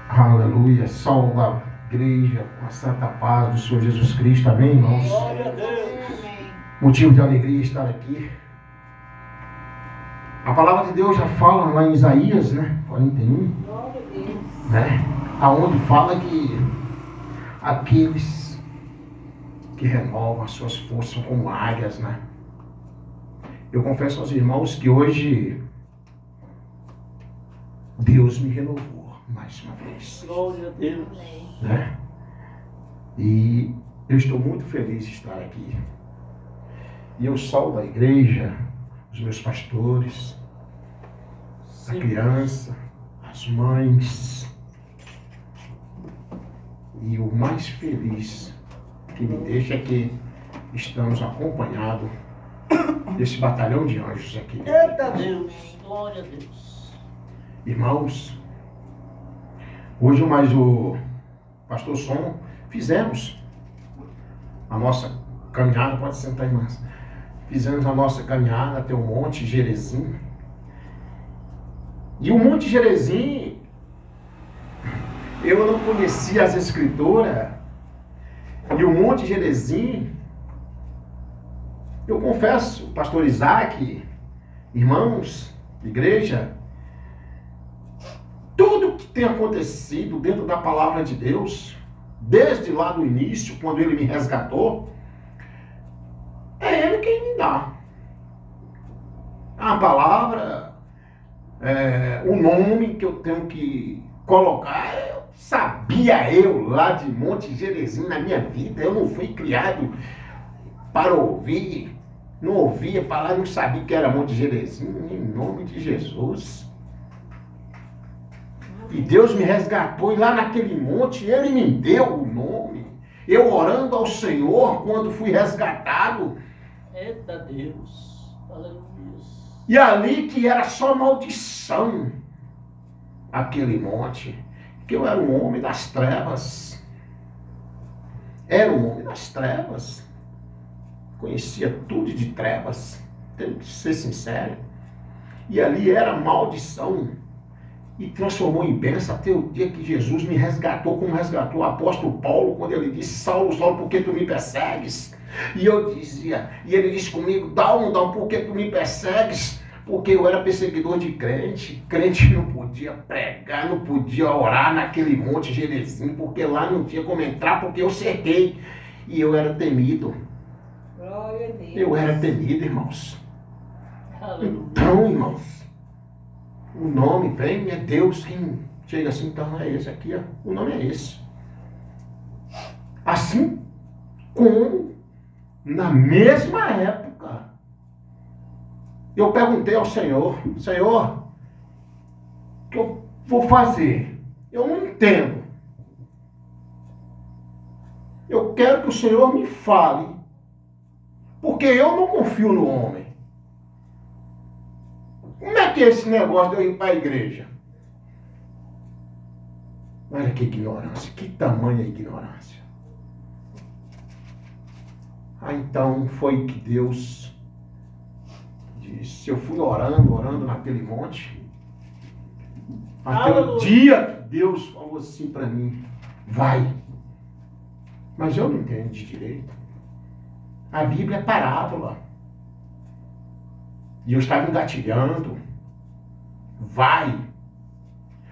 Aleluia. Salve a igreja com a santa paz do Senhor Jesus Cristo. Amém, irmãos? Glória a Deus. Motivo de alegria estar aqui. A palavra de Deus já fala lá em Isaías, 41, Glória a Deus. aonde fala que aqueles que renovam as suas forças são como águias, Eu confesso aos irmãos que hoje Deus me renovou mais uma vez. Glória a Deus. E eu estou muito feliz de estar aqui. E eu salvo a igreja, os meus pastores, a criança, as mães. E o mais feliz que me deixa é que estamos acompanhados desse batalhão de anjos aqui. Eita Deus. Glória a Deus. Irmãos, hoje mais o pastor Som fizemos a nossa caminhada, pode sentar aí, mas fizemos a nossa caminhada até o Monte Gerezim. E o Monte Gerezim, eu não conhecia as escrituras, e o Monte Gerezim, eu confesso, pastor Isaac, irmãos, igreja, tudo que tem acontecido dentro da palavra de Deus, desde lá do início, quando ele me resgatou, é ele quem me dá. A palavra, o nome que eu tenho que colocar, sabia eu lá de Monte Gerezim na minha vida. Eu não fui criado para ouvir, não ouvia falar, não sabia que era Monte Gerezim, em nome de Jesus. E Deus me resgatou, e lá naquele monte Ele me deu o nome. Eu orando ao Senhor quando fui resgatado. Eita Deus. Aleluia. E ali que era só maldição, aquele monte, que eu era um homem das trevas. Era um homem das trevas. Conhecia tudo de trevas, tenho que ser sincero. E ali era maldição. E transformou em bênção até o dia que Jesus me resgatou, como resgatou o apóstolo Paulo, quando ele disse: Saulo, Saulo, por que tu me persegues? E eu dizia, e ele disse comigo: Dalmo, por que tu me persegues? Porque eu era perseguidor de crente. Crente não podia pregar, não podia orar naquele monte Gerezim, porque lá não tinha como entrar, porque eu cerquei. E eu era temido. Glória a Deus. Eu era temido, irmãos. Aleluia. Então, irmãos, o nome vem, é Deus quem chega assim, então é esse aqui, ó. O nome é esse. Assim como na mesma época eu perguntei ao Senhor: Senhor, o que eu vou fazer? Eu não entendo. Eu quero que o Senhor me fale, porque eu não confio no homem. Como é que é esse negócio de eu ir para a igreja? Olha que ignorância, que tamanha ignorância. Então foi que Deus disse. Eu fui orando naquele monte, até o dia que Deus falou assim para mim: vai. Mas eu não entendo de direito. A Bíblia é parábola. E eu estava engatilhando. Vai.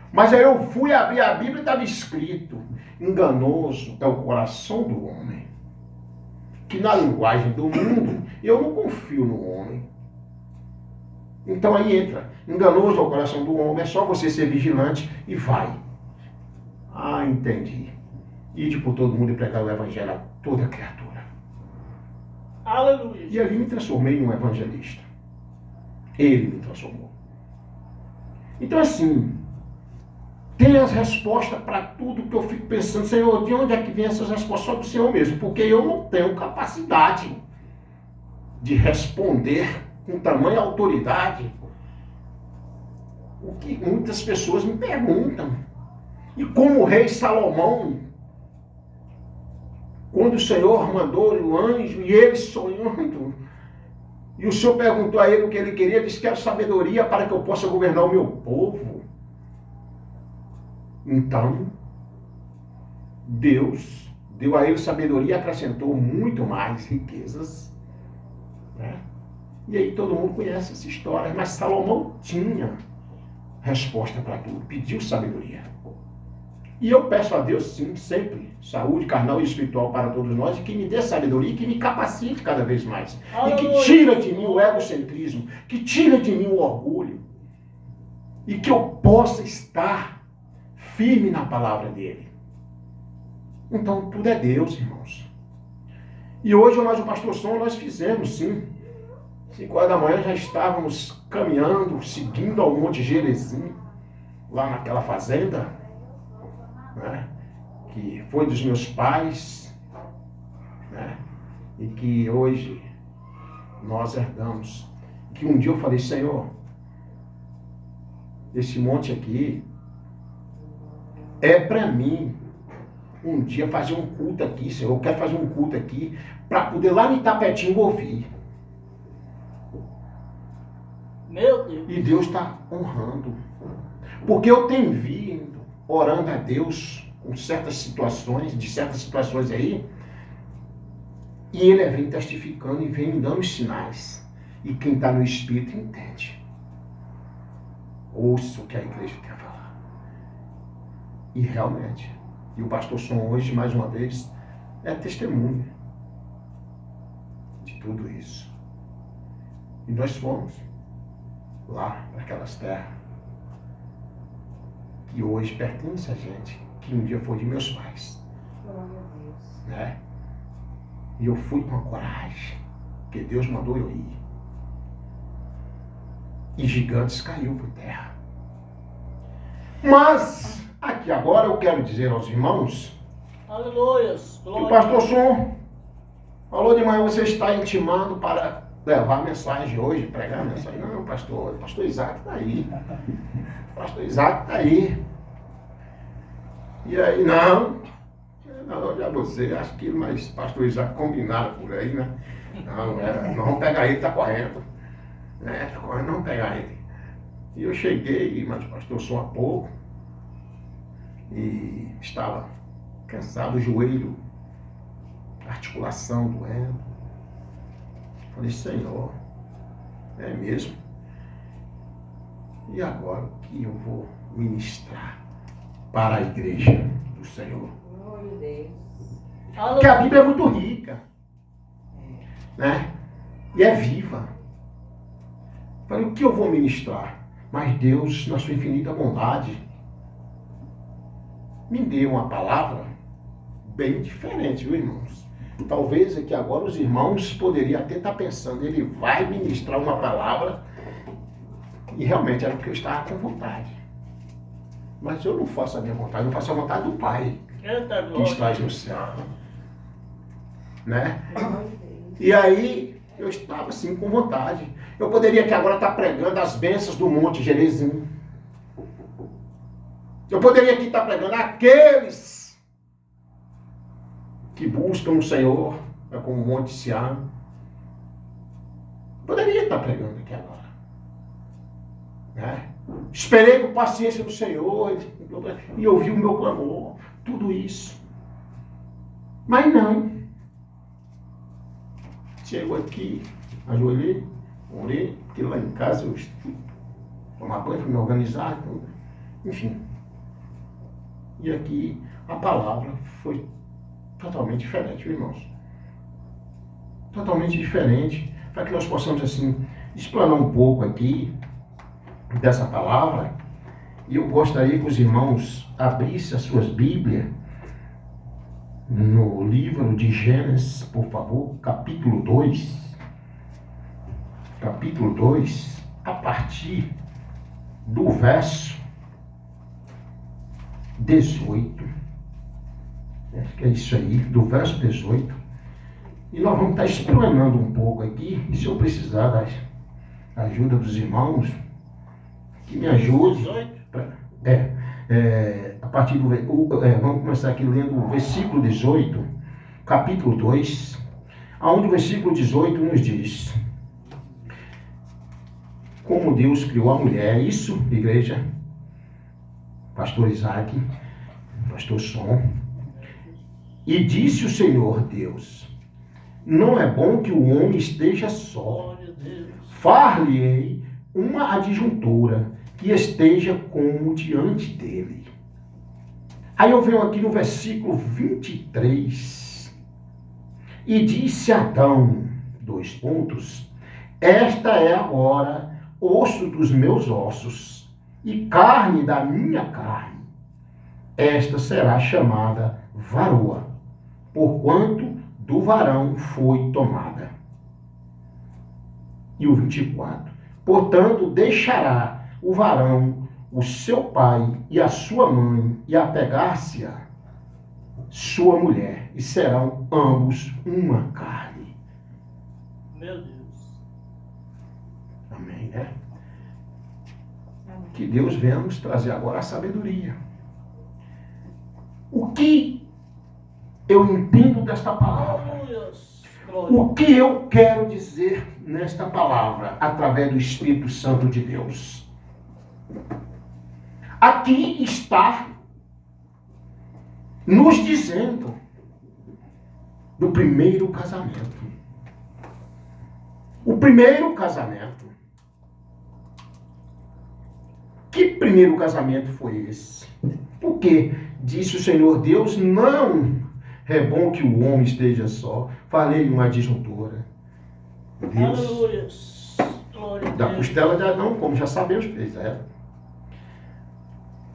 Mas aí eu fui abrir a Bíblia e estava escrito: enganoso é o coração do homem. Que na linguagem do mundo, eu não confio no homem. Então aí entra: enganoso é o coração do homem, é só você ser vigilante e vai. Ah, entendi. Ide por todo mundo e pregar o evangelho a toda criatura. Aleluia. E ali me transformei em um evangelista. Ele me transformou. Então assim, tem as respostas para tudo que eu fico pensando: Senhor, de onde é que vem essas respostas? Só do Senhor mesmo, porque eu não tenho capacidade de responder com tamanha autoridade o que muitas pessoas me perguntam. E como o rei Salomão, quando o Senhor mandou o anjo e ele sonhando, e o Senhor perguntou a ele o que ele queria, ele disse: quero sabedoria para que eu possa governar o meu povo. Então, Deus deu a ele sabedoria e acrescentou muito mais riquezas, né? E aí todo mundo conhece essa história, mas Salomão tinha resposta para tudo, pediu sabedoria. E eu peço a Deus, sim, sempre, saúde carnal e espiritual para todos nós, e que me dê sabedoria e que me capacite cada vez mais. E que tira de mim o egocentrismo, que tira de mim o orgulho, e que eu possa estar firme na palavra dele. Então, tudo é Deus, irmãos. E hoje, nós, o Pastor Som, nós fizemos, sim. 5 horas da manhã já estávamos caminhando, seguindo ao Monte Gerezim, lá naquela fazenda, né, que foi dos meus pais, né, e que hoje nós herdamos. Que um dia eu falei, Senhor, esse monte aqui é para mim um dia fazer um culto aqui, Senhor. Eu quero fazer um culto aqui para poder lá no Itapetinga ouvir. Meu Deus. E Deus está honrando. Porque eu tenho vindo orando a Deus com certas situações, de certas situações aí, e Ele vem testificando e vem dando os sinais. E quem está no Espírito entende. Ouça o que a igreja quer falar. E realmente, e o Pastor Som hoje, mais uma vez, é testemunha de tudo isso. E nós fomos lá para aquelas terras que hoje pertencem a gente, que um dia foi de meus pais. Glória a Deus. Né? E eu fui com a coragem, que Deus mandou eu ir. E gigantes caiu por terra. Mas, aqui agora eu quero dizer aos irmãos, Aleluias. que o Pastor Som falou de manhã, você está intimado para levar a mensagem hoje, pregar a mensagem. Não, pastor Isaac está aí. Pastor Isaac está aí. E aí, não, já você, acho que mais pastor Isaac combinaram por aí, né? Não vamos pegar ele, está correndo. Né? Está correndo, não vamos pegar ele. E eu cheguei, mas o pastor Som há pouco, e estava cansado, o joelho, articulação doendo. Falei, Senhor, é mesmo? E agora o que eu vou ministrar para a igreja do Senhor? Glória a Deus. Porque a Bíblia é muito rica, né? E é viva. Falei, o que eu vou ministrar? Mas Deus, na sua infinita bondade, me deu uma palavra bem diferente, viu, irmãos? Talvez aqui agora os irmãos poderiam até estar pensando, ele vai ministrar uma palavra, e realmente era porque eu estava com vontade. Mas eu não faço a minha vontade, eu faço a vontade do Pai, que estás no céu. Né? Glória a Deus. E aí, eu estava assim com vontade. Eu poderia aqui agora estar pregando as bênçãos do Monte Gerezim. Eu poderia aqui estar pregando aqueles que buscam o Senhor, como o Monte Sião. Poderia estar pregando aqui agora. Né? Esperei com paciência do Senhor e ouvi o meu clamor. Tudo isso. Mas não. Chego aqui, ajoelhei, orei, porque lá em casa eu fui tomar banho, fui me organizar, tudo. Enfim. E aqui a palavra foi totalmente diferente, viu, irmãos? Totalmente diferente, para que nós possamos, assim, explanar um pouco aqui dessa palavra. E eu gostaria que os irmãos abrissem as suas Bíblias no livro de Gênesis, por favor, capítulo 2. Capítulo 2, a partir do verso 18. Acho que é isso aí, do verso 18. E nós vamos estar explanando um pouco aqui, e se eu precisar da ajuda dos irmãos, que me ajude. A partir do... vamos começar aqui lendo o versículo 18, capítulo 2, onde o versículo 18 nos diz: como Deus criou a mulher, isso, igreja, pastor Isaac, pastor Som. E disse o Senhor Deus: não é bom que o homem esteja só. Glória a Deus. Far-lhe-ei uma adjuntora que esteja como diante dele. Aí eu venho aqui no versículo 23. E disse Adão, esta é agora osso dos meus ossos e carne da minha carne. Esta será chamada varoa, porquanto do varão foi tomada. E o 24. Portanto, deixará o varão o seu pai e a sua mãe e apegar-se-á sua mulher, e serão ambos uma carne. Meu Deus. Amém, né? Que Deus venha nos trazer agora a sabedoria. O que eu entendo desta palavra? Aleluias. Glória. O que eu quero dizer nesta palavra, através do Espírito Santo de Deus? Aqui está nos dizendo do primeiro casamento. O primeiro casamento. Que primeiro casamento foi esse? Porque disse o Senhor Deus: não é bom que o homem esteja só. Falei uma disjuntora. Deus, Aleluias. Glória a da Deus. costela de Adão, como já sabemos, fez ela.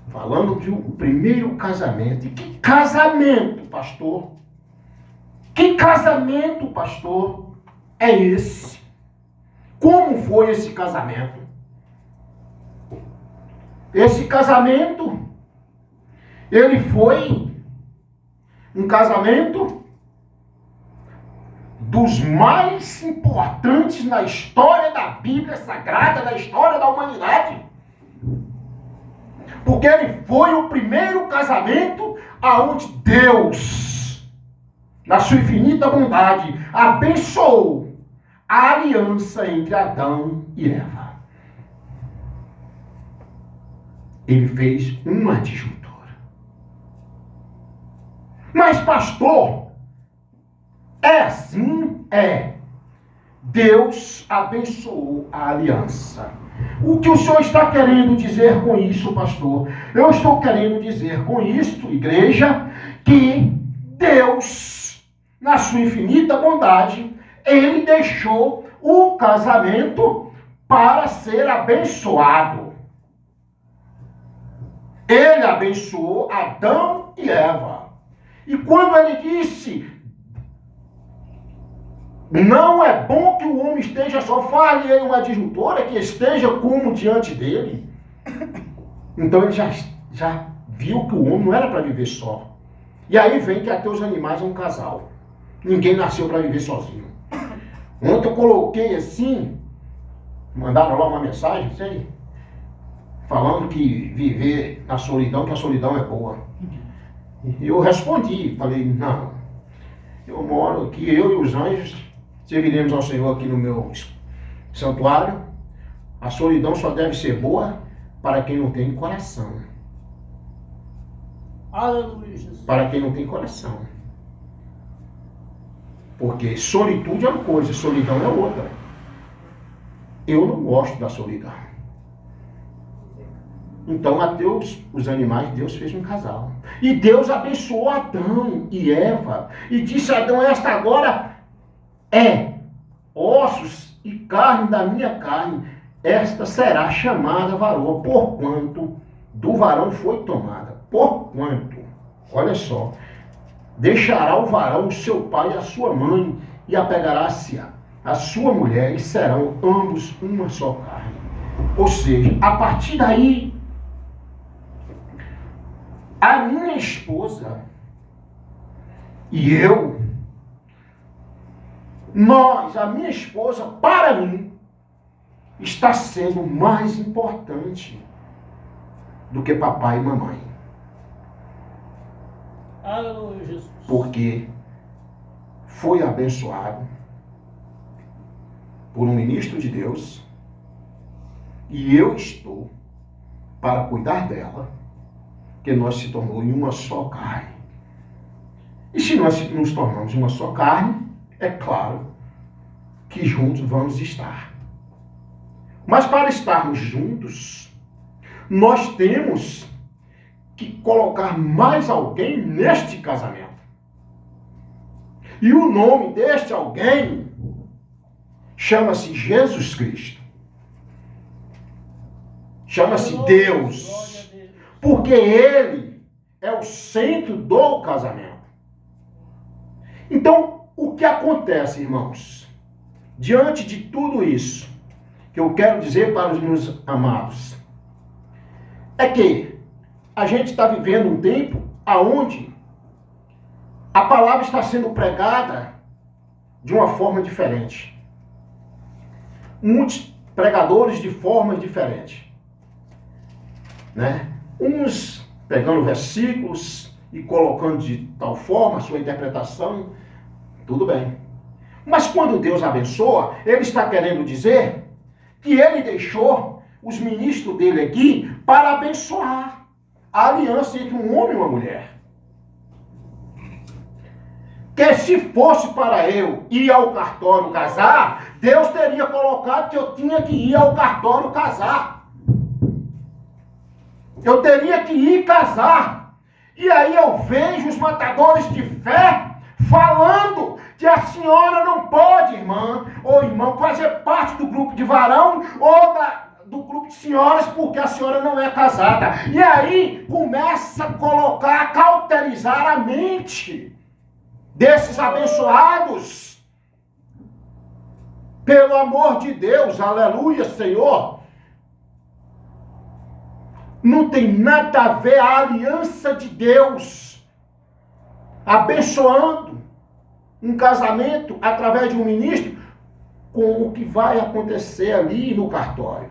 Falando que o primeiro casamento. E que casamento, pastor? Que casamento, pastor, é esse? Como foi esse casamento? Esse casamento, ele foi um casamento dos mais importantes na história da Bíblia Sagrada, na história da humanidade. Porque ele foi o primeiro casamento aonde Deus, na sua infinita bondade, abençoou a aliança entre Adão e Eva. Ele fez uma disjuntora. Mas, pastor, é assim? É. Deus abençoou a aliança. O que o senhor está querendo dizer com isso, pastor? Eu estou querendo dizer com isso, igreja, que Deus, na sua infinita bondade, ele deixou o casamento para ser abençoado. Ele abençoou Adão e Eva. E quando ele disse: não é bom que o homem esteja só, fale em uma disjuntora que esteja como diante dele. Então ele já viu que o homem não era para viver só. E aí vem que até os animais é um casal. Ninguém nasceu para viver sozinho. Ontem eu coloquei assim, mandaram lá uma mensagem, não sei, falando que viver na solidão, que a solidão é boa. E eu respondi, falei: não, eu moro aqui, eu e os anjos serviremos ao Senhor aqui no meu santuário. A solidão só deve ser boa para quem não tem coração. Aleluia, Jesus. Para quem não tem coração. Porque solitude é uma coisa, solidão é outra. Eu não gosto da solidão. Então, até os animais, Deus fez um casal. E Deus abençoou Adão e Eva. E disse a Adão: esta agora é ossos e carne da minha carne. Esta será chamada varoa, porquanto do varão foi tomada. Porquanto, olha só, deixará o varão o seu pai e a sua mãe, e apegará-se a sua mulher, e serão ambos uma só carne. Ou seja, a partir daí, a minha esposa e eu, a minha esposa, para mim, está sendo mais importante do que papai e mamãe. Aleluia, Jesus. Porque foi abençoado por um ministro de Deus e eu estou para cuidar dela que nós se tornou em uma só carne. E se nós nos tornamos uma só carne, é claro que juntos vamos estar. Mas para estarmos juntos, nós temos que colocar mais alguém neste casamento. E o nome deste alguém chama-se Jesus Cristo. Chama-se Deus. Porque Ele é o centro do casamento. Então, o que acontece, irmãos? Diante de tudo isso, que eu quero dizer para os meus amados, é que a gente está vivendo um tempo onde a palavra está sendo pregada de uma forma diferente. Muitos pregadores de formas diferentes. Né? Uns pegando versículos e colocando de tal forma a sua interpretação, tudo bem. Mas quando Deus abençoa, Ele está querendo dizer que Ele deixou os ministros dele aqui para abençoar a aliança entre um homem e uma mulher. Que se fosse para eu ir ao cartório casar, Deus teria colocado que eu tinha que ir ao cartório casar. Eu teria que ir casar. E aí eu vejo os matadores de fé falando que a senhora não pode, irmã ou irmão, fazer parte do grupo de varão ou do grupo de senhoras porque a senhora não é casada. E aí começa a colocar, a cauterizar a mente desses abençoados. Pelo amor de Deus, aleluia, Senhor. Não tem nada a ver a aliança de Deus abençoando um casamento através de um ministro com o que vai acontecer ali no cartório.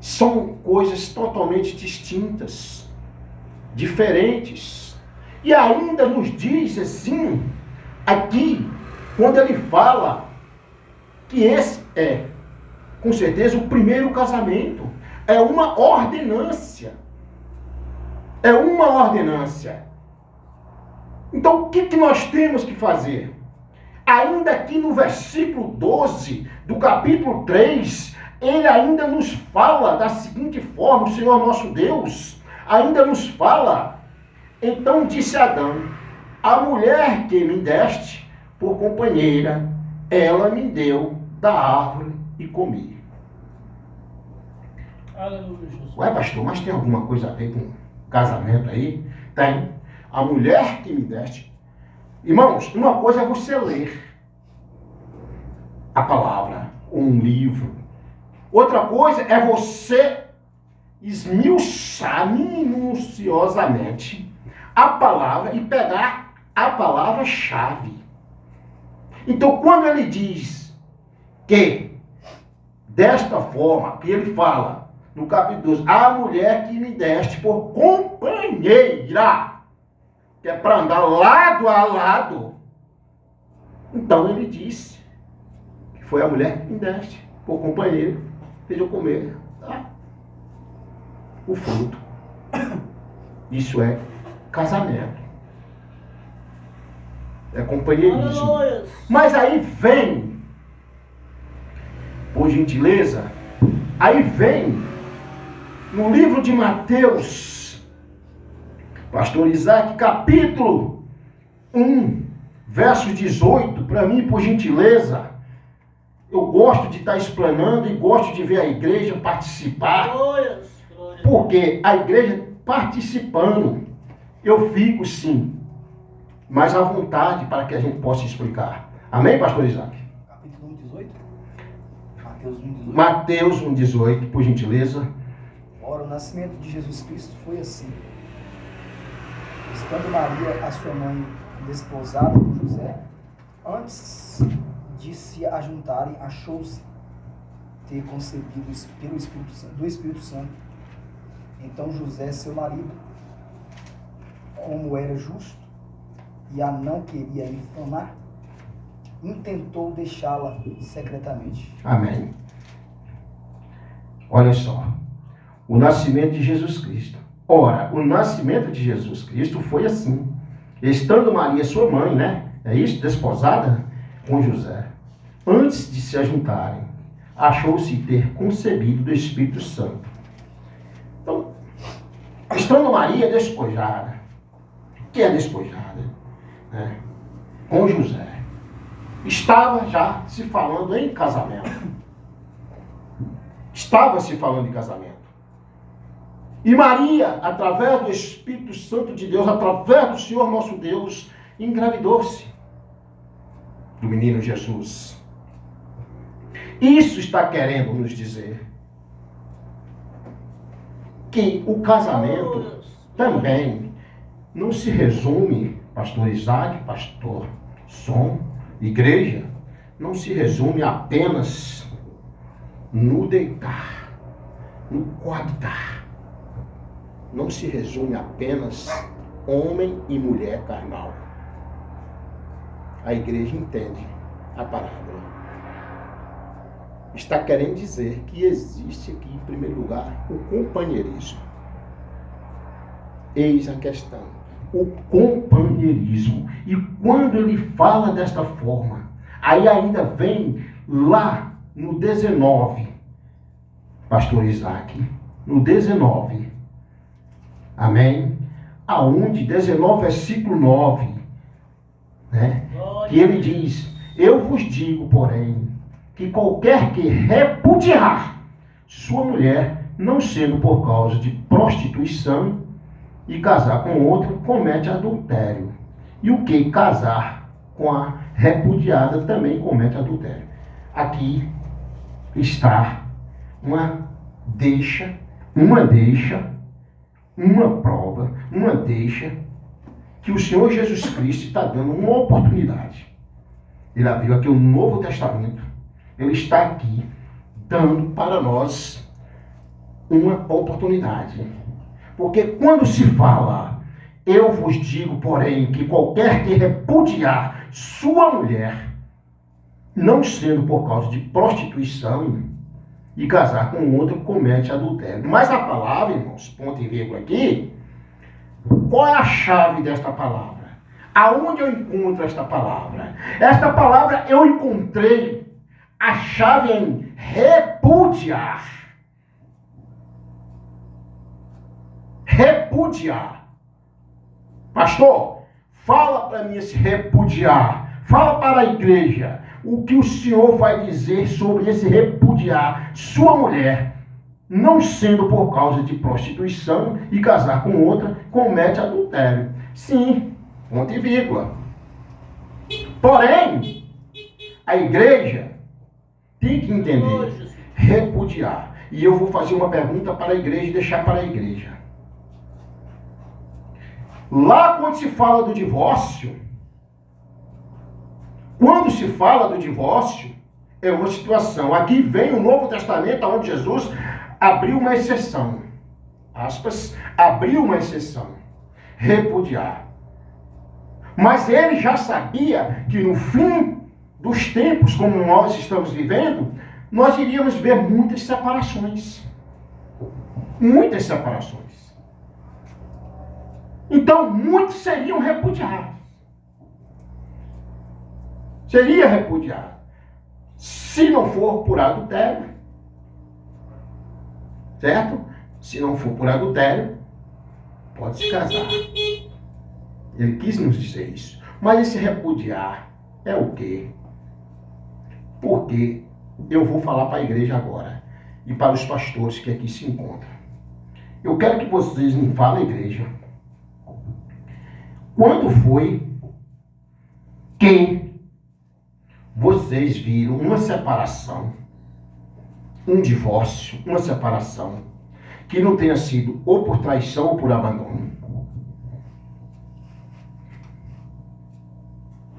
São coisas totalmente distintas, diferentes. E ainda nos diz assim, aqui, quando ele fala que esse é, com certeza, o primeiro casamento. É uma ordenância. É uma ordenância. Então, o que nós temos que fazer? Ainda aqui no versículo 12 do capítulo 3, ele ainda nos fala da seguinte forma, o Senhor nosso Deus ainda nos fala: então disse Adão, a mulher que me deste por companheira, ela me deu da árvore e comi. Aleluia, Jesus. Ué, pastor, mas tem alguma coisa a ver com casamento aí? Tem. A mulher que me deste. Irmãos, uma coisa é você ler a palavra, ou um livro. Outra coisa é você esmiuçar minuciosamente a palavra e pegar a palavra-chave. Então, quando ele diz que, desta forma, que ele fala, no capítulo 12, a mulher que me deste por companheira, que é para andar lado a lado. Então ele disse que foi a mulher que me deste por companheira, fez eu comer, tá? O fruto. Isso é casamento. É companheirismo. Aleluia. Mas aí vem, por gentileza, aí vem no livro de Mateus, pastor Isaac, capítulo 1, verso 18, para mim, por gentileza, eu gosto de estar explanando e gosto de ver a igreja participar, Glória. porque a igreja participando, eu fico sim, mais à vontade para que a gente possa explicar. Amém, pastor Isaac? Capítulo 1, 18? Mateus 1, 18. Mateus 1, 18, por gentileza. Ora, o nascimento de Jesus Cristo foi assim. Estando Maria, a sua mãe, desposada por José, antes de se ajuntarem, achou-se ter concebido pelo do Espírito Santo. Então José, seu marido, como era justo e a não queria infamar, intentou deixá-la secretamente. Amém. Olha só. o nascimento de Jesus Cristo. Ora, o nascimento de Jesus Cristo foi assim. Estando Maria, sua mãe, né? É isso? Desposada com José. Antes de se ajuntarem, achou-se ter concebido do Espírito Santo. Então, estando Maria despojada, que é despojada, né? Com José, estava já se falando em casamento. Estava se falando em casamento. E Maria, através do Espírito Santo de Deus, através do Senhor nosso Deus, engravidou-se do menino Jesus. Isso está querendo nos dizer que o casamento também não se resume, pastor Isaac, pastor Som, igreja, não se resume apenas no deitar, no coabitar. Não se resume apenas homem e mulher carnal. A igreja entende a parábola. Está querendo dizer que existe aqui, em primeiro lugar, o companheirismo. Eis a questão. O companheirismo. E quando ele fala desta forma, aí ainda vem lá no 19, pastor Isaac, no 19, amém? Aonde, 19, versículo 9, né? Que ele diz, eu vos digo, porém, que qualquer que repudiar sua mulher, não sendo por causa de prostituição, e casar com outro, comete adultério. E o que casar com a repudiada também comete adultério. Aqui está uma prova, uma deixa, que o Senhor Jesus Cristo está dando uma oportunidade. Ele abriu aqui o Novo Testamento, ele está aqui dando para nós uma oportunidade. Porque quando se fala, eu vos digo, porém, que qualquer que repudiar sua mulher, não sendo por causa de prostituição, e casar com outro, comete adultério. Mas a palavra, irmãos, ponto e vírgula aqui, qual é a chave desta palavra? Aonde eu encontro esta palavra? Esta palavra eu encontrei a chave em repudiar. Repudiar. Pastor, fala para mim esse repudiar. Fala para a igreja o que o Senhor vai dizer sobre esse repudiar sua mulher, não sendo por causa de prostituição e casar com outra, comete adultério. Sim, ponto e vírgula. Porém, a igreja tem que entender, repudiar. E eu vou fazer uma pergunta para a igreja e deixar para a igreja. Lá quando se fala do divórcio, é uma situação. Aqui vem o Novo Testamento, onde Jesus abriu uma exceção. Aspas, abriu uma exceção. Repudiar. Mas ele já sabia que no fim dos tempos, como nós estamos vivendo, nós iríamos ver muitas separações. Muitas separações. Então, muitos seriam repudiados. Seria repudiado. Se não for por adultério. Certo? Se não for por adultério, pode se casar. Ele quis nos dizer isso. Mas esse repudiar é o quê? Porque eu vou falar para a igreja agora. E para os pastores que aqui se encontram. Eu quero que vocês me falem, igreja. Quando foi que vocês viram uma separação, um divórcio, uma separação, que não tenha sido ou por traição ou por abandono?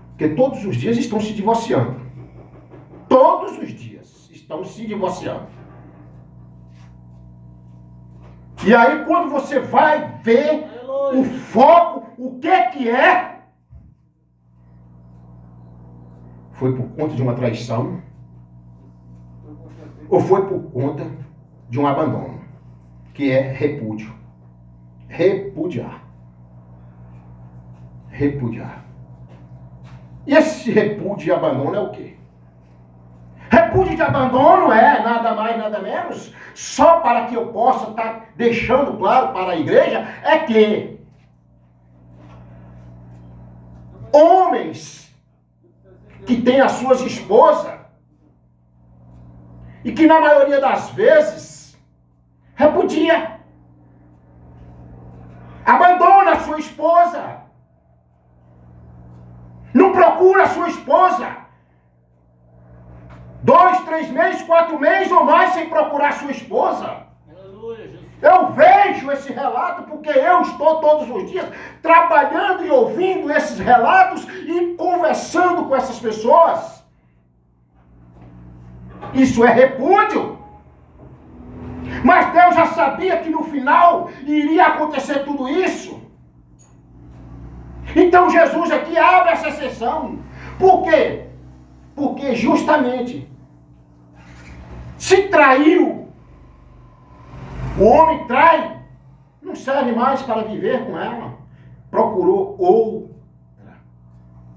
Porque todos os dias estão se divorciando. Todos os dias estão se divorciando. E aí quando você vai ver o foco, o que é? Foi por conta de uma traição? Ou foi por conta de um abandono? que é repúdio. Repudiar. Repudiar. E esse repúdio e abandono é o quê? Repúdio de abandono é nada mais, nada menos, só para que eu possa estar deixando claro para a igreja, é que homens que têm as suas esposas e que na maioria das vezes repudia, abandona a sua esposa, não procura a sua esposa, 2, 3 meses, 4 meses ou mais sem procurar a sua esposa. Aleluia, Jesus. Eu vejo esse relato porque eu estou todos os dias trabalhando e ouvindo esses relatos e conversando com essas pessoas. Isso é repúdio. Mas Deus já sabia que no final iria acontecer tudo isso. Então Jesus aqui abre essa exceção. Por quê? Porque justamente se traiu, o homem trai, não serve mais para viver com ela. Procurou outra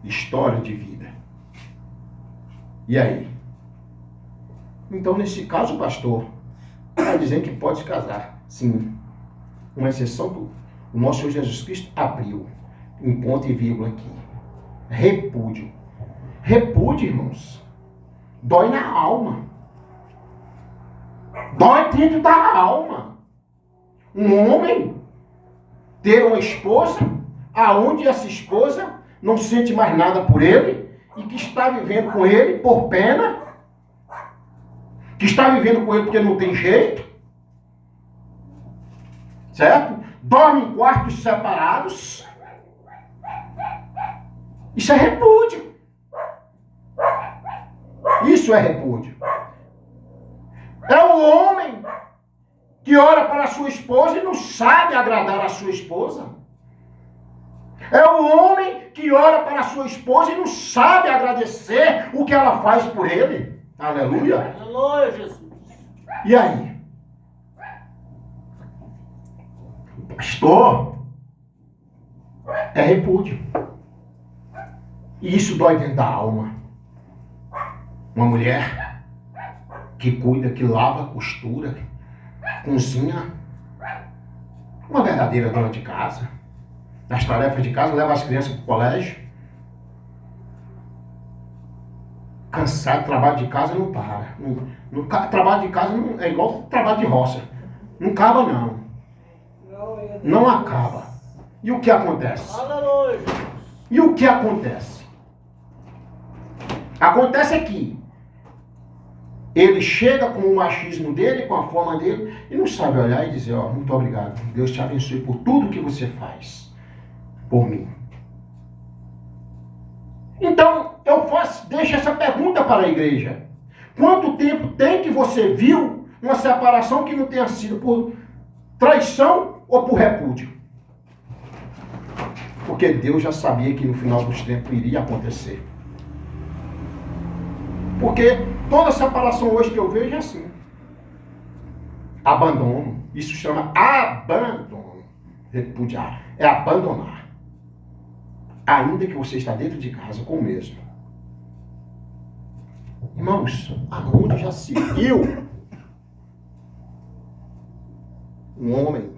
história de vida. E aí? Então, nesse caso, pastor, está dizendo que pode se casar. Sim. Uma exceção do o nosso Senhor Jesus Cristo abriu um ponto e vírgula aqui. Repúdio. Repúdio, irmãos, dói na alma. Dói dentro da alma. Um homem ter uma esposa, aonde essa esposa não sente mais nada por ele e que está vivendo com ele por pena, que está vivendo com ele porque não tem jeito, certo? Dorme em quartos separados. Isso é repúdio. Isso é repúdio. É o homem que ora para a sua esposa e não sabe agradar a sua esposa. É o homem que ora para a sua esposa e não sabe agradecer o que ela faz por ele. Aleluia. Aleluia, Jesus. E aí? Pastor, é repúdio. E isso dói dentro da alma. Uma mulher que cuida, que lava, costura, cozinha, uma verdadeira dona de casa, nas tarefas de casa, leva as crianças para o colégio, cansado, trabalho de casa não para. Trabalho de casa não, é igual trabalho de roça, não acaba não, não acaba. E o que acontece? Aleluia, Jesus. E o que acontece? Acontece que ele chega com o machismo dele, com a forma dele, e não sabe olhar e dizer, ó, muito obrigado, Deus te abençoe por tudo que você faz por mim. Então, deixo essa pergunta para a igreja. Quanto tempo tem que você viu uma separação que não tenha sido por traição ou por repúdio? Porque Deus já sabia que no final dos tempos iria acontecer. Porque toda separação hoje que eu vejo é assim. Abandono. Isso chama abandono. Repudiar. É abandonar. Ainda que você está dentro de casa com o mesmo. Irmãos, aonde já se viu um homem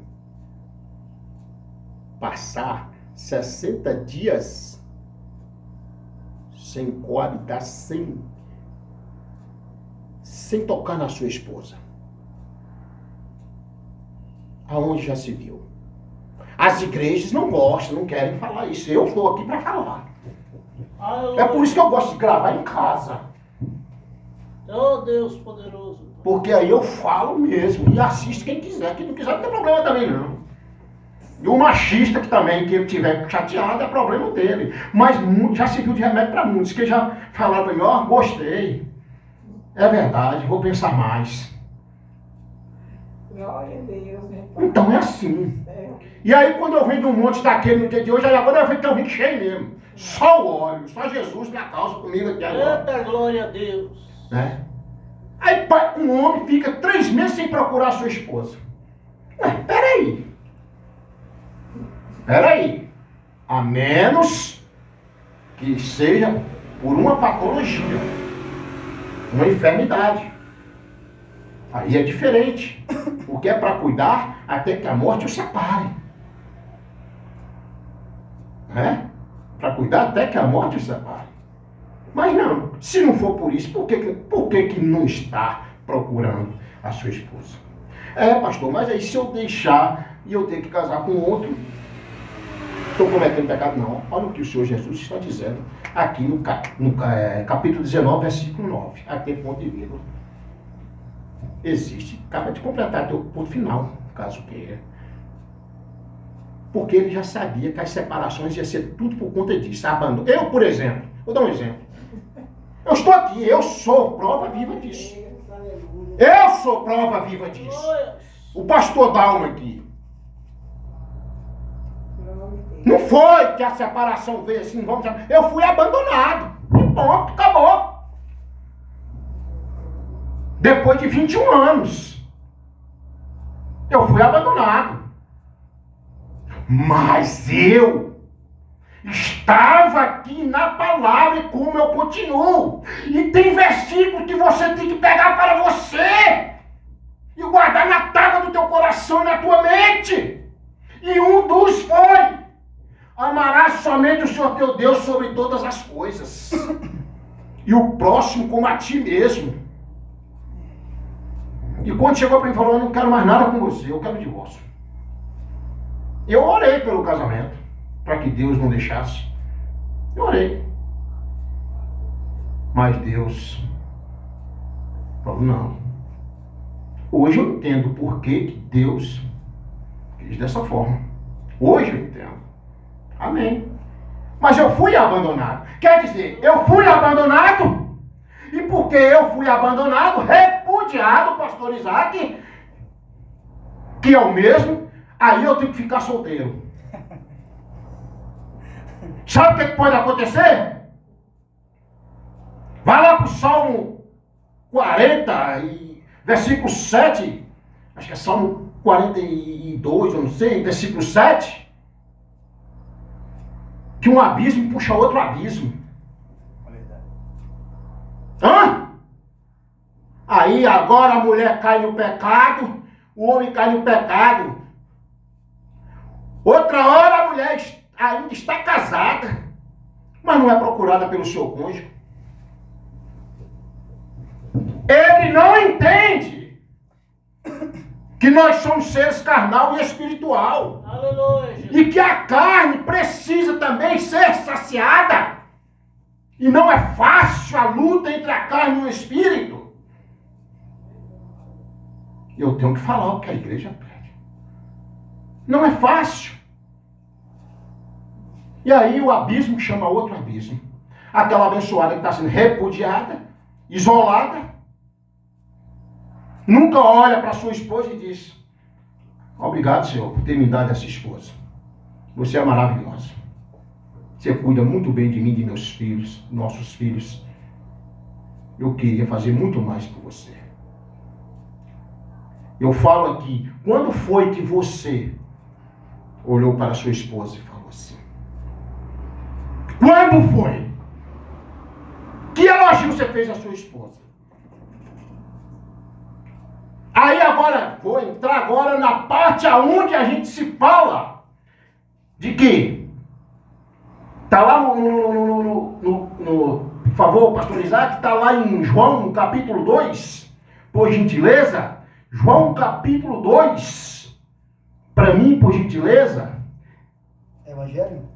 passar 60 dias sem coabitar, sem tocar na sua esposa? Aonde já se viu? As igrejas não gostam, não querem falar isso. Eu estou aqui para falar. Aleluia. É por isso que eu gosto de gravar em casa. Oh, Deus poderoso. Porque aí eu falo mesmo e assisto quem quiser. Quem não quiser não tem problema também não. E o machista que também, que ele tiver chateado, é problema dele. Mas já se viu de remédio para muitos, que já falaram para mim, ó, gostei. É verdade, vou pensar mais. Glória a Deus, né? Então é assim. É. E aí quando eu venho de um monte daquele no dia de hoje, aí agora eu vejo que eu vim cheio mesmo. Só o óleo, só Jesus na causa comigo aqui agora. Eita, glória a Deus. Né? Aí um homem fica 3 meses sem procurar a sua esposa. Mas peraí. A menos que seja por uma patologia, uma enfermidade. Aí é diferente. Porque é para cuidar até que a morte o separe. Né? Para cuidar até que a morte o separe. Mas não, se não for por isso, por que não está procurando a sua esposa? Pastor, mas aí se eu deixar e eu ter que casar com outro, estou cometendo pecado? Não. Olha o que o Senhor Jesus está dizendo aqui no capítulo 19, versículo 9. Aqui ponto e vírgula. Existe, acaba de completar teu ponto final, caso queira. Porque ele já sabia que as separações iam ser tudo por conta disso. Abandono. Eu, por exemplo, vou dar um exemplo. Eu estou aqui, eu sou prova viva disso. Eu sou prova viva disso. O pastor Dalma aqui. Não foi que a separação veio assim, eu fui abandonado. E ponto, acabou. Depois de 21 anos. Eu fui abandonado. Mas eu estava aqui na palavra e como eu continuo. E tem versículo que você tem que pegar para você e guardar na tábua do teu coração e na tua mente. E um dos foi: amarás somente o Senhor teu Deus sobre todas as coisas. E o próximo como a ti mesmo. E quando chegou para mim e falou: eu não quero mais nada com você, eu quero divórcio. Eu orei pelo casamento, para que Deus não deixasse. Eu orei. Mas Deus falou: não. Hoje eu entendo por que Deus quis dessa forma. Hoje eu entendo. Amém. Mas eu fui abandonado. Quer dizer, eu fui abandonado. E porque eu fui abandonado, repudiado, pastor Isaac, que é o mesmo, aí eu tenho que ficar solteiro. Sabe o que pode acontecer? Vai lá para o Salmo 40, versículo 7. Acho que é Salmo 42, eu não sei, versículo 7. Que um abismo puxa outro abismo. Hã? Aí agora a mulher cai no pecado, o homem cai no pecado. Outra hora a mulher ainda está casada, mas não é procurada pelo seu cônjuge. Ele não entende que nós somos seres carnal e espiritual. Aleluia. E que a carne precisa também ser saciada. E não é fácil a luta entre a carne e o espírito. Eu tenho que falar o que a igreja pede. Não é fácil. E aí o abismo chama outro abismo. Aquela abençoada que está sendo repudiada, isolada, nunca olha para sua esposa e diz: obrigado, Senhor, por ter me dado essa esposa. Você é maravilhosa. Você cuida muito bem de mim e de meus filhos, nossos filhos. Eu queria fazer muito mais por você. Eu falo aqui, quando foi que você olhou para a sua esposa e falou assim? Quando foi? Que elogio você fez à sua esposa? Aí agora, vou entrar agora na parte aonde a gente se fala de que está lá por favor, pastor Isaac, está lá em João, capítulo 2, por gentileza. João, capítulo 2, para mim, por gentileza. Evangelho?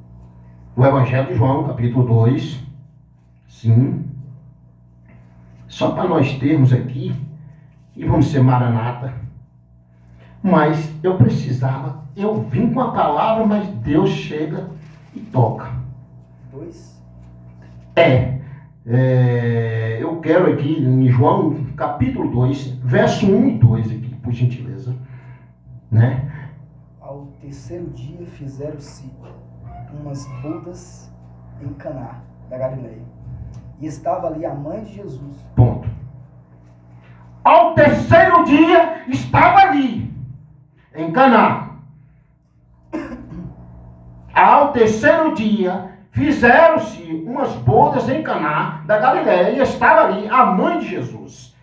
O Evangelho de João, capítulo 2, sim. Só para nós termos aqui, e vamos ser maranata. Mas eu precisava, eu vim com a palavra, mas Deus chega e toca. 2? Eu quero aqui em João capítulo 2, verso 1 e 2 aqui, por gentileza. Né? Ao terceiro dia fizeram-se umas bodas em Caná da Galileia. E estava ali a mãe de Jesus. Ponto. Ao terceiro dia estava ali. em Caná. Ao terceiro dia, fizeram-se umas bodas em Caná da Galiléia e estava ali a mãe de Jesus.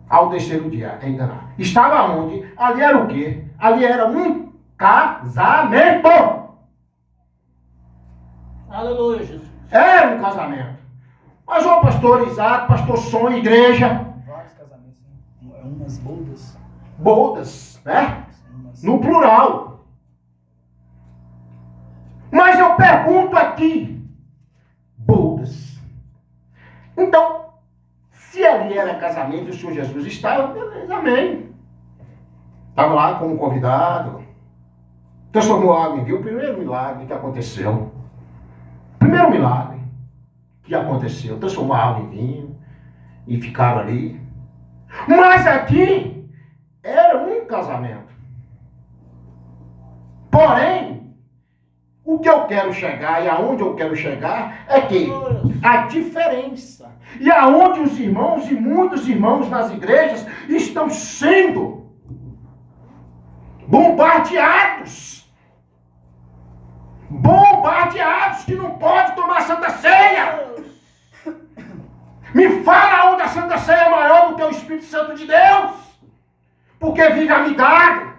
Ao terceiro dia, em Caná. Estava onde? Ali era o quê? Ali era um casamento. Aleluia, Jesus. Era um casamento. Mas o pastor Isaac, pastor Sonho, igreja, Vários casamentos, né? Umas bodas. bodas, né? Umas... No plural. Mas eu pergunto aqui, bodas. Então, se ali era casamento e o Senhor Jesus estava, beleza, amém. Estava lá como convidado. Transformou água em vinho. O primeiro milagre que aconteceu. Primeiro milagre que aconteceu. Transformou água em vinho. E ficaram ali. Mas aqui era um casamento. Porém, o que eu quero chegar e aonde eu quero chegar é que a diferença e aonde os irmãos e muitos irmãos nas igrejas estão sendo bombardeados que não pode tomar Santa Ceia. Me fala onde a Santa Ceia é maior do que o Espírito Santo de Deus, porque vive amigado.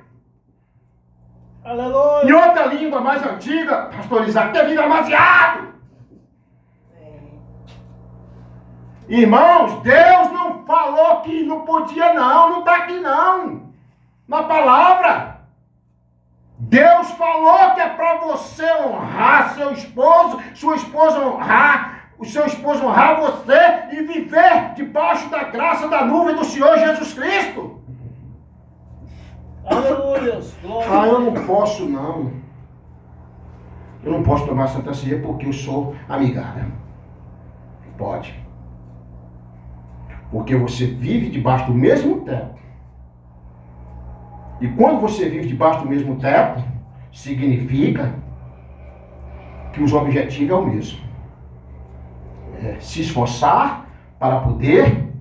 Aleluia. Em outra língua mais antiga, pastor Isaac, que vive amasiado. Irmãos, Deus não falou que não podia não está aqui não, na palavra. Deus falou que é para você honrar seu esposo, sua esposa honrar, o seu esposo honrar você e viver debaixo da graça da nuvem do Senhor Jesus Cristo. Aleluia. Glória. Ah, eu não posso não. Eu não posso tomar Santa Ceia porque eu sou amigada. Pode. Porque você vive debaixo do mesmo teto. E quando você vive debaixo do mesmo teto, significa que os objetivos é o mesmo. É se esforçar para poder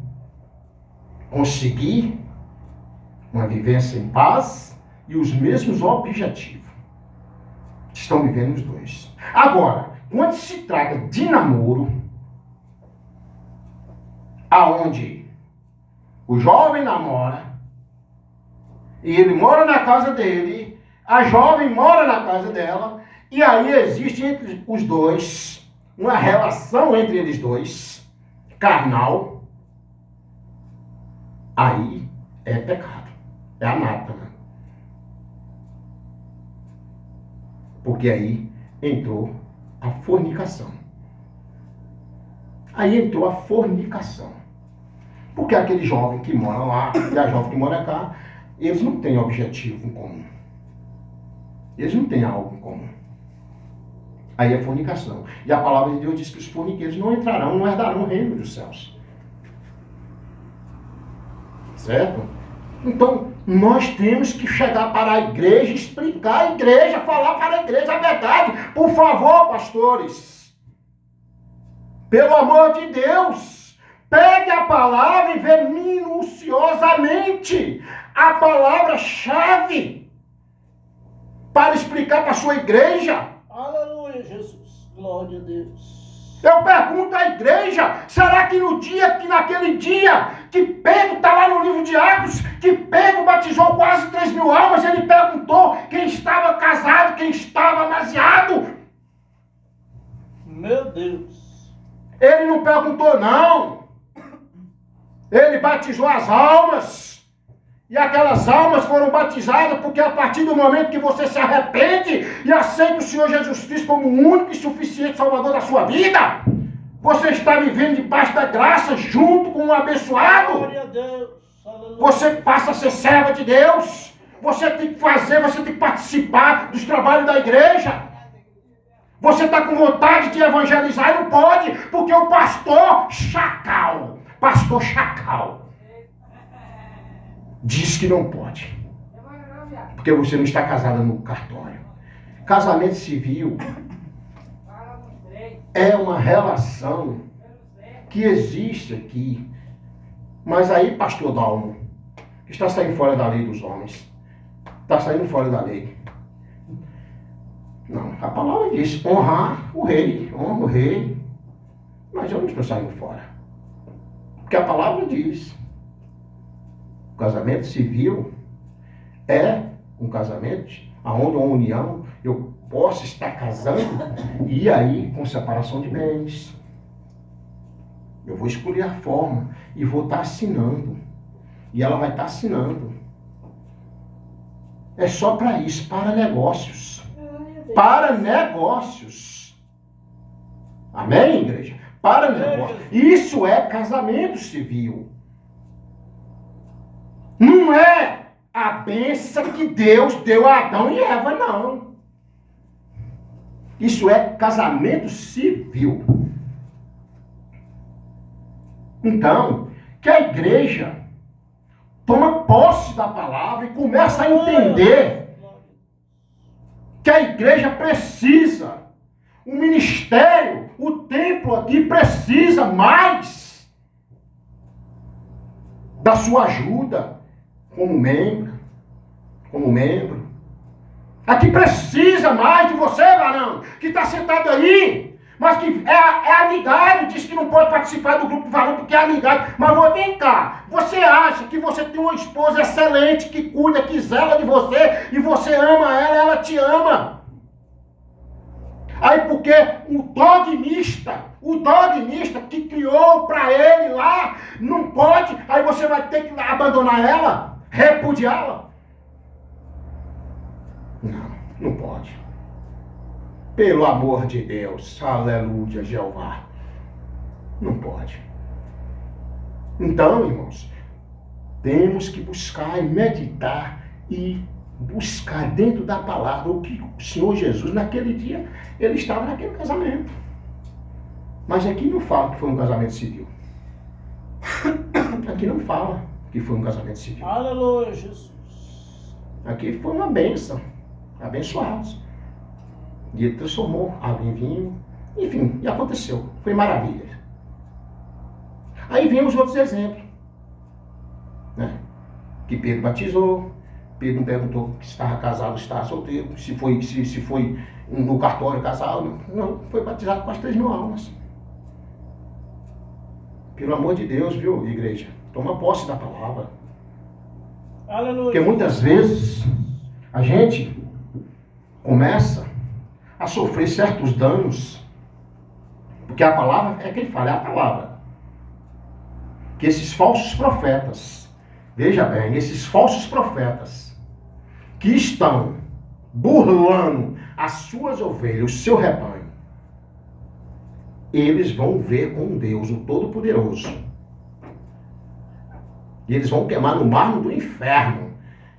conseguir uma vivência em paz e os mesmos objetivos. Estão vivendo os dois. Agora, quando se trata de namoro, aonde o jovem namora, e ele mora na casa dele, a jovem mora na casa dela, e aí existe entre os dois uma relação entre eles dois, carnal, aí é pecado, é anátema. Porque aí entrou a fornicação. Aí entrou a fornicação. Porque aquele jovem que mora lá e a jovem que mora cá, eles não têm objetivo em comum. Eles não têm algo em comum. Aí é fornicação. E a palavra de Deus diz que os forniqueiros não entrarão, não herdarão o reino dos céus. Certo? Então, nós temos que chegar para a igreja, explicar a igreja, falar para a igreja a verdade. Por favor, pastores. Pelo amor de Deus, pegue a palavra e vê minuciosamente a palavra-chave para explicar para a sua igreja. Aleluia, Jesus. Glória a Deus. Eu pergunto à igreja, será que naquele dia que Pedro está lá no livro de Atos, que Pedro batizou quase 3.000 almas, ele perguntou quem estava casado, quem estava amasiado? Meu Deus. Ele não perguntou não. Ele batizou as almas. E aquelas almas foram batizadas porque a partir do momento que você se arrepende e aceita o Senhor Jesus Cristo como o único e suficiente Salvador da sua vida, você está vivendo debaixo da graça junto com um abençoado. Glória a Deus. Aleluia. Você passa a ser serva de Deus. Você tem que fazer, você tem que participar dos trabalhos da igreja. Você está com vontade de evangelizar e não pode, porque o pastor chacal, diz que não pode. Porque você não está casada no cartório. Casamento civil é uma relação que existe aqui. Mas aí, pastor Dalmo, que está saindo fora da lei dos homens, está saindo fora da lei. Não, a palavra diz honrar o rei, honra o rei. Mas eu não estou saindo fora. Porque a palavra diz, o casamento civil é um casamento onde uma união, eu posso estar casando e aí com separação de bens. Eu vou escolher a forma e vou estar assinando. E ela vai estar assinando. É só para isso, para negócios. Para negócios. Amém, igreja? Para negócios. Isso é casamento civil. Não é a bênção que Deus deu a Adão e Eva, não. Isso é casamento civil. Então, que a igreja toma posse da palavra e começa a entender que a igreja precisa, o ministério, o templo aqui precisa mais da sua ajuda como membro. Aqui precisa mais de você, varão, que está sentado aí. Mas que é amigado, diz que não pode participar do grupo varão porque é amigado. Mas vem cá, você acha que você tem uma esposa excelente que cuida, que zela de você e você ama ela, ela te ama. Aí porque o dogmista que criou para ele lá, não pode, aí você vai ter que abandonar ela, repudiá-la. Não pode. Pelo amor de Deus, aleluia, Jeová. Não pode. Então, irmãos, temos que buscar e meditar e buscar dentro da palavra o que o Senhor Jesus, naquele dia, ele estava naquele casamento. Mas aqui não fala que foi um casamento civil. Aqui não fala que foi um casamento civil. Aleluia, Jesus. Aqui foi uma bênção. Abençoados. E ele transformou água em vinho. Enfim, e aconteceu. Foi maravilha. Aí vem os outros exemplos. Né? Que Pedro batizou. Pedro não perguntou se estava casado ou estava solteiro. Se foi no cartório casado. Não, foi batizado com as 3.000 almas. Pelo amor de Deus, viu, igreja? Toma posse da palavra. Aleluia. Porque muitas vezes a gente começa a sofrer certos danos, porque a palavra, é que ele fala, é a palavra. Que esses falsos profetas, veja bem, esses falsos profetas, que estão burlando as suas ovelhas, o seu rebanho, eles vão ver com Deus, o Todo-Poderoso. E eles vão queimar no mar do inferno.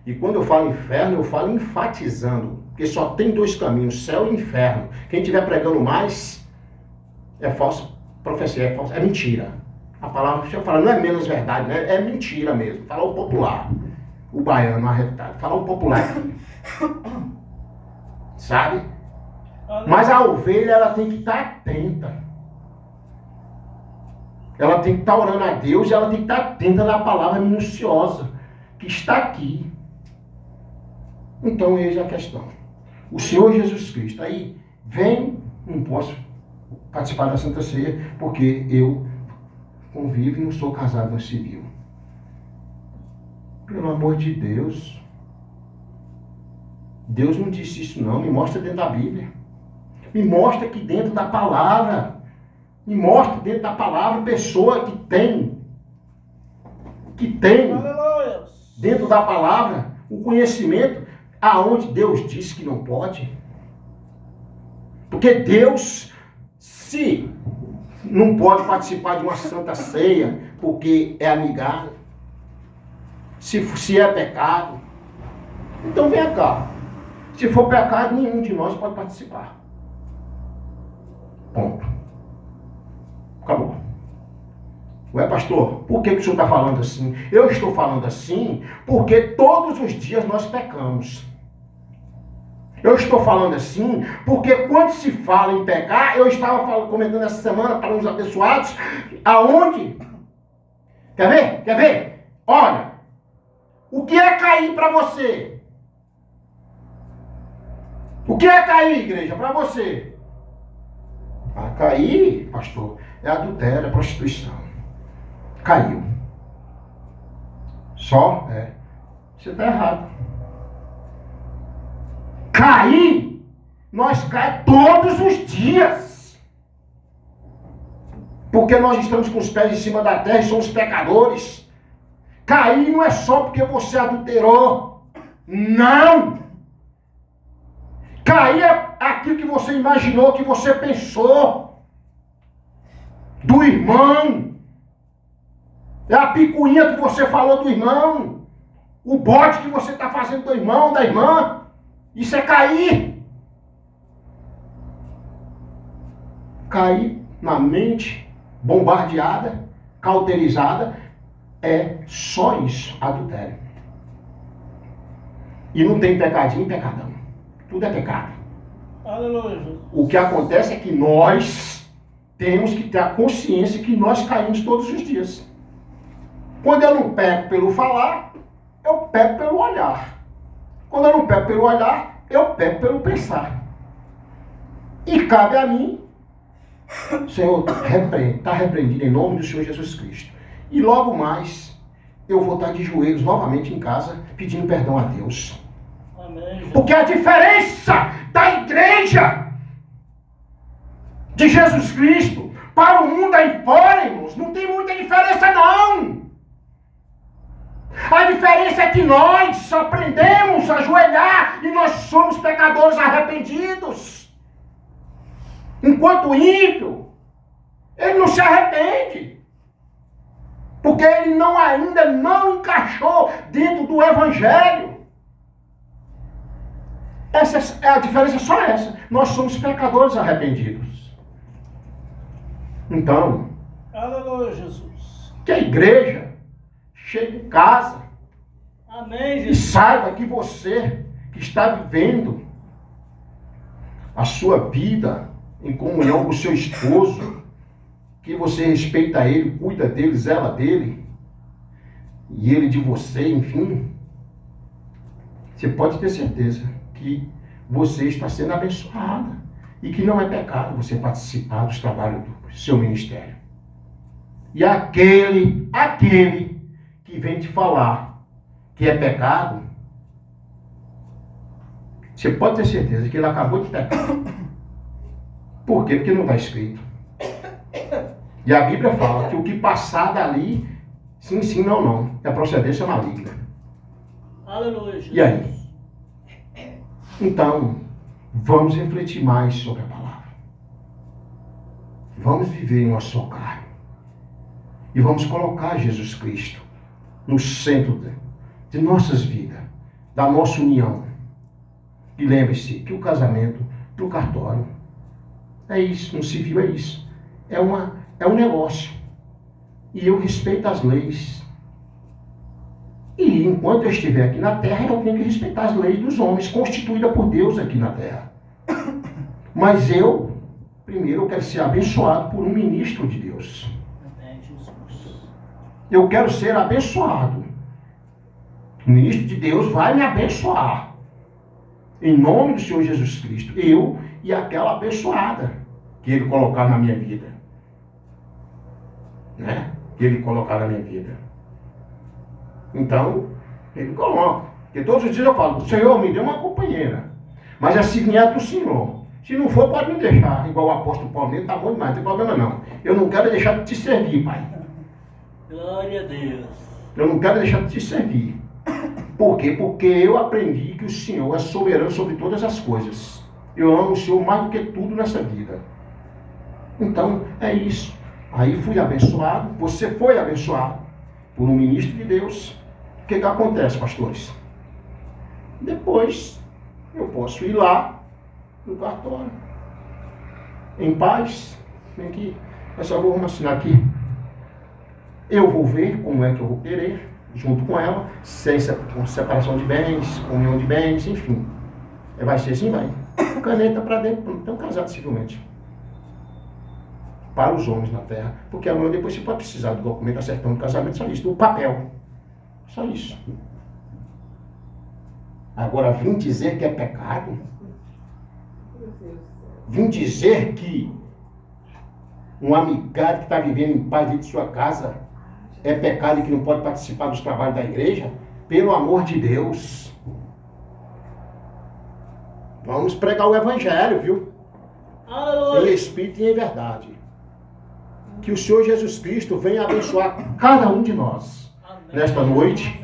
E quando eu falo inferno, eu falo enfatizando. Porque só tem 2 caminhos, céu e inferno. Quem estiver pregando mais é falsa profecia, é mentira. A palavra, deixa eu falar, não é menos verdade, né? É mentira mesmo. Falar o popular. O baiano arretado. Falar o popular. Sabe? Mas a ovelha, ela tem que estar atenta. Ela tem que estar orando a Deus e ela tem que estar atenta na palavra minuciosa que está aqui. Então, eis a questão. O Senhor Jesus Cristo, aí vem, não posso participar da Santa Ceia, porque eu convivo e não sou casado no civil. Pelo amor de Deus. Deus não disse isso não, me mostra dentro da Bíblia. Me mostra aqui dentro da palavra. Me mostra dentro da palavra pessoa que tem Aleluia. dentro da palavra o conhecimento aonde Deus disse que não pode. Porque Deus, se não pode participar de uma santa ceia, porque é amigável, se é pecado, então vem cá. Se for pecado, nenhum de nós pode participar. Ponto. Acabou. Ué, pastor, por que o senhor está falando assim? Eu estou falando assim porque todos os dias nós pecamos. Eu estou falando assim porque quando se fala em pecar, eu estava comentando essa semana para uns abençoados, aonde? Quer ver? Olha, o que é cair para você? O que é cair, igreja, para você? Cair, pastor, é adultério, é prostituição. Caiu. Só? Você está errado. Cair, nós caímos todos os dias. Porque nós estamos com os pés em cima da terra e somos pecadores. Cair não é só porque você adulterou. Não! Cair é aquilo que você imaginou, que você pensou. Do irmão. É a picuinha que você falou do irmão. O bode que você está fazendo do irmão, da irmã. Isso é cair. Cair na mente bombardeada, cauterizada, é só isso, adultério. E não tem pecadinho e pecadão. Tudo é pecado. Aleluia. O que acontece é que nós temos que ter a consciência que nós caímos todos os dias. Quando eu não peco pelo falar, eu peco pelo olhar. Quando eu não peco pelo olhar, eu peco pelo pensar. E cabe a mim, Senhor, está repreendido em nome do Senhor Jesus Cristo. E logo mais, eu vou estar de joelhos novamente em casa, pedindo perdão a Deus. Amém. Porque a diferença da igreja de Jesus Cristo para o mundo aí fora, irmãos, não tem muita diferença não. A diferença é que nós aprendemos a ajoelhar e nós somos pecadores arrependidos. Enquanto o ímpio, ele não se arrepende. Porque ele ainda não encaixou dentro do evangelho. Essa é a diferença, só essa. Nós somos pecadores arrependidos. Então, Aleluia, Jesus. que a igreja chegue em casa Amém, e Jesus. saiba que você que está vivendo a sua vida em comunhão com o seu esposo, que você respeita ele, cuida dele, zela dele, e ele de você, enfim, você pode ter certeza que você está sendo abençoada e que não é pecado você participar dos trabalhos do seu ministério. E aquele que vem te falar que é pecado, você pode ter certeza que ele acabou de pecar. Por quê? Porque não está escrito. E a Bíblia fala que o que passar dali, sim, sim, não, não, é procedência maligna. Aleluia, Jesus. E aí? Então, vamos refletir mais sobre a palavra. Vamos viver em uma só carne. E vamos colocar Jesus Cristo no centro de nossas vidas, da nossa união. E lembre-se que o casamento, no cartório, é isso, no civil é isso. É um negócio. E eu respeito as leis. E enquanto eu estiver aqui na terra, eu tenho que respeitar as leis dos homens, constituídas por Deus aqui na terra. Mas primeiro eu quero ser abençoado por um ministro de Deus. Amém, Jesus. Eu quero ser abençoado. O ministro de Deus vai me abençoar. Em nome do Senhor Jesus Cristo. Eu e aquela abençoada que ele colocar na minha vida. Né? Que ele colocar na minha vida. Então, ele coloca. Porque todos os dias eu falo, Senhor, me dê uma companheira. Mas é se vier do Senhor. Se não for, pode me deixar. Igual o apóstolo Paulo, está bom demais, não tem problema não. Eu não quero deixar de te servir, Pai. Glória a Deus. Eu não quero deixar de te servir. Por quê? Porque eu aprendi que o Senhor é soberano sobre todas as coisas. Eu amo o Senhor mais do que tudo nessa vida. Então, é isso. Aí fui abençoado, você foi abençoado por um ministro de Deus. O que acontece, pastores? Depois, eu posso ir lá no cartório, em paz. Vem aqui, pessoal, vamos assinar aqui. Eu vou ver como é que eu vou querer, junto com ela, com separação de bens, comunhão de bens, enfim. Vai ser assim, vai. Caneta para dentro, estão casados civilmente. Para os homens na terra. Porque amanhã depois você pode precisar do documento acertando o casamento, só isso, do papel. Só isso. Agora, vim dizer que é pecado, Vim dizer que um amigário que está vivendo em paz dentro de sua casa é pecado e que não pode participar dos trabalhos da igreja? Pelo amor de Deus. Vamos pregar o evangelho, viu? Em Aleluia. espírito e em verdade. Que o Senhor Jesus Cristo venha abençoar cada um de nós Amém. nesta noite.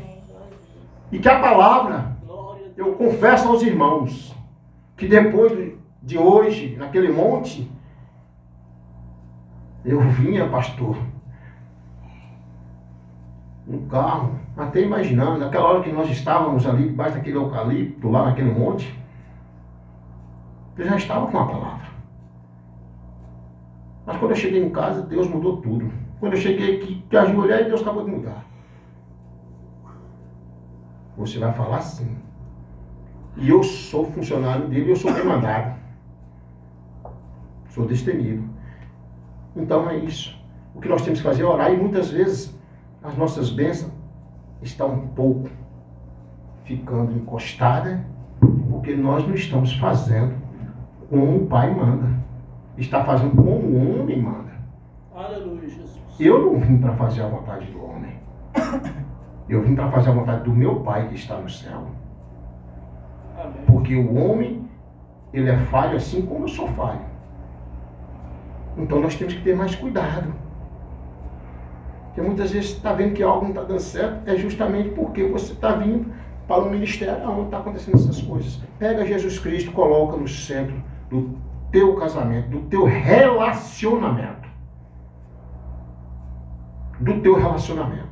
E que a palavra, Glória a Deus. eu confesso aos irmãos, que depois de hoje, naquele monte, eu vinha, pastor, no carro, até imaginando, naquela hora que nós estávamos ali, debaixo daquele eucalipto, lá naquele monte, eu já estava com a palavra. Mas quando eu cheguei em casa, Deus mudou tudo. Quando eu cheguei aqui, que ajoelhei, Deus acabou de mudar. Você vai falar sim. E eu sou funcionário dele, eu sou demandado. Sou destemido. Então é isso. O que nós temos que fazer é orar, e muitas vezes as nossas bênçãos estão um pouco ficando encostadas, porque nós não estamos fazendo como o Pai manda. Está fazendo como o homem manda. Aleluia, Jesus. Eu não vim para fazer a vontade do homem. Eu vim para fazer a vontade do meu Pai que está no céu. Amém. Porque o homem, ele é falho assim como eu sou falho. Então nós temos que ter mais cuidado. Porque muitas vezes você está vendo que algo não está dando certo, é justamente porque você está vindo para um ministério onde está acontecendo essas coisas. Pega Jesus Cristo, coloca no centro do teu casamento, do teu relacionamento. Do teu relacionamento.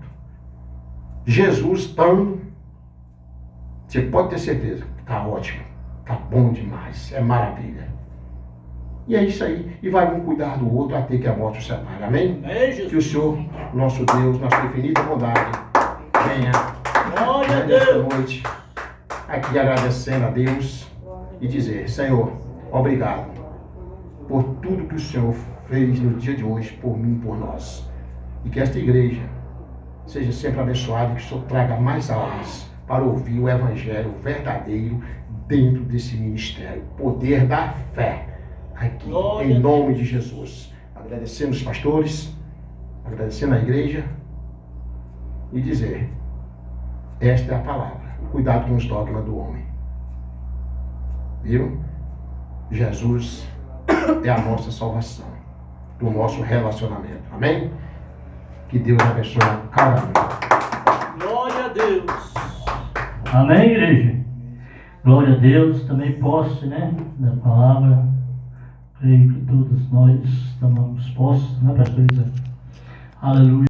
Jesus estando, você pode ter certeza, está ótimo, está bom demais, é maravilha. E é isso aí. E vai um cuidar do outro até que a morte o separe. Amém? Amém, Jesus. Que o Senhor, nosso Deus, nossa infinita bondade, venha Glória a nesta Deus. noite aqui agradecendo a Deus e dizer: Senhor, obrigado por tudo que o Senhor fez no dia de hoje, por mim e por nós. E que esta igreja seja sempre abençoada e que o Senhor traga mais almas para ouvir o Evangelho verdadeiro dentro desse ministério. Poder da fé aqui, Glória em a nome de Jesus. Agradecendo os pastores, agradecendo a igreja e dizer: esta é a palavra. Cuidado com os dogmas do homem. Viu? Jesus é a nossa salvação, do nosso relacionamento. Amém? Que Deus abençoe cada um. Glória a Deus. Amém, igreja? Glória a Deus, também posse, né, da palavra. Creio que todos nós tomamos posse, né, pastor Isa? Aleluia.